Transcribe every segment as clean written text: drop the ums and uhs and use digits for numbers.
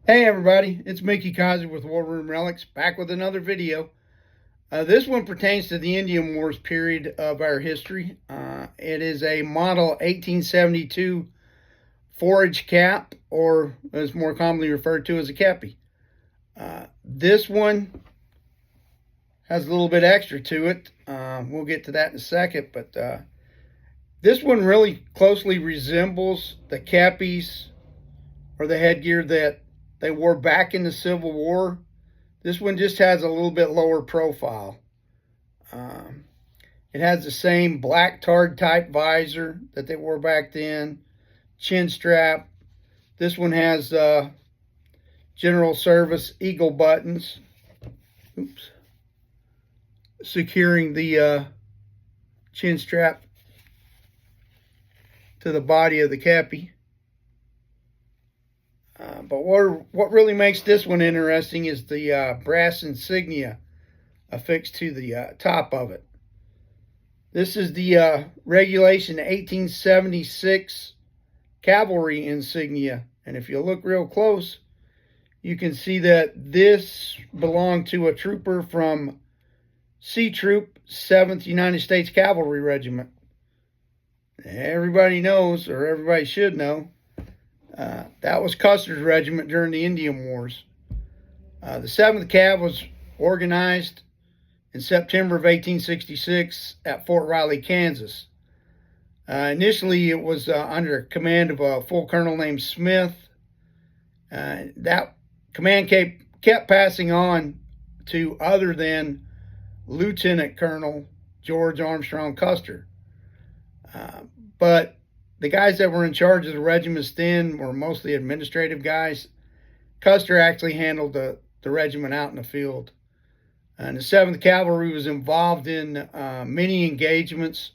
Hey everybody, it's Mickey Kaiser with War Room Relics, back with another video. This one pertains to the Indian Wars period of our history. It is a model 1872 forage cap, or as more commonly referred to as a cappy. This one has a little bit extra to it. We'll get to that in a second, but this one really closely resembles the cappies or the headgear that they wore back in the Civil War. This one just has a little bit lower profile. It has the same black tard type visor that they wore back then, chin strap. This one has general service eagle buttons, securing the chin strap to the body of the cappy. But what really makes this one interesting is the brass insignia affixed to the top of it. This is the regulation 1876 Cavalry insignia. And if you look real close, you can see that this belonged to a trooper from C Troop, 7th United States Cavalry Regiment. Everybody knows, or everybody should know, that was Custer's regiment during the Indian Wars. The 7th Cav was organized in September of 1866 at Fort Riley, Kansas. Initially, it was under command of a full colonel named Smith. That command kept passing on to other than Lieutenant Colonel George Armstrong Custer. But the guys that were in charge of the regiments then were mostly administrative guys. Custer actually handled the regiment out in the field. And the 7th Cavalry was involved in many engagements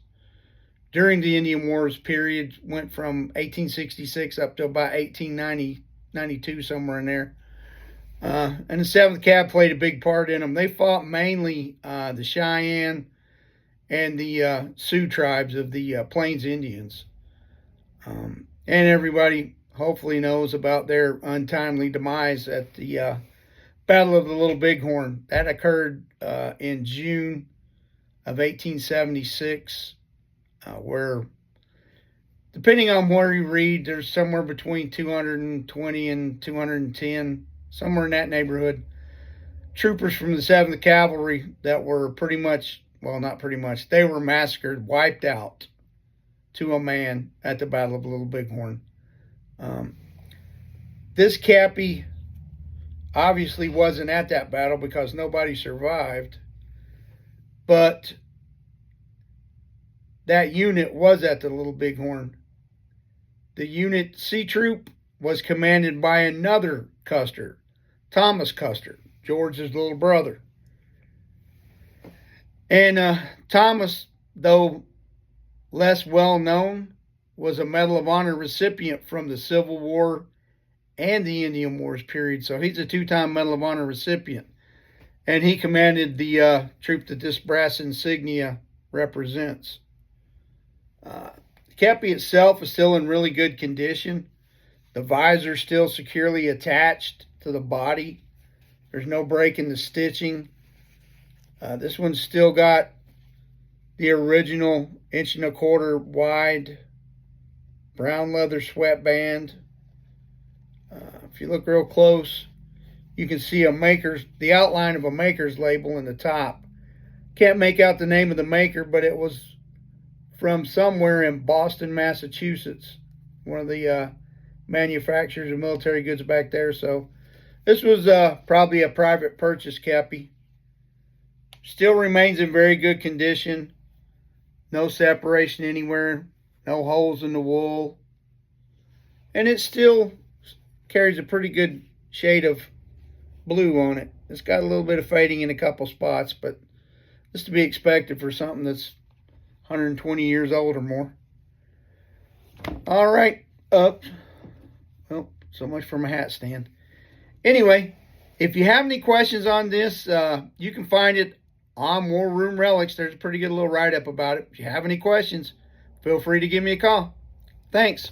during the Indian Wars period. Went from 1866 up to about 1892, somewhere in there. And the 7th Cav played a big part in them. They fought mainly the Cheyenne and the Sioux tribes of the Plains Indians. And everybody hopefully knows about their untimely demise at the Battle of the Little Bighorn. That occurred in June of 1876, where, depending on where you read, there's somewhere between 220 and 210, somewhere in that neighborhood, troopers from the 7th Cavalry that were pretty much, well, not pretty much, they were massacred, wiped out to a man at the Battle of the Little Bighorn. This cappy obviously wasn't at that battle because nobody survived, but that unit was at the Little Bighorn. The unit C Troop was commanded by another Custer, Thomas Custer, George's little brother. And Thomas, though less well known, was a Medal of Honor recipient from the Civil War and the Indian Wars period. So he's a two-time Medal of Honor recipient. And he commanded the troop that this brass insignia represents. The cappy itself is still in really good condition. The visor is still securely attached to the body. There's no break in the stitching. This one's still got the original 1.25 inch wide brown leather sweatband. If you look real close, you can see the outline of a maker's label in the top. Can't make out the name of the maker, but it was from somewhere in Boston, Massachusetts. One of the manufacturers of military goods back there. So this was probably a private purchase cappy. Still remains in very good condition. No separation anywhere. No holes in the wool. And it still carries a pretty good shade of blue on it. It's got a little bit of fading in a couple spots, but it's to be expected for something that's 120 years old or more. All right. Well, so much for my hat stand. Anyway, if you have any questions on this, you can find it on War Room Relics. There's a pretty good little write-up about it. If you have any questions, feel free to give me a call. Thanks.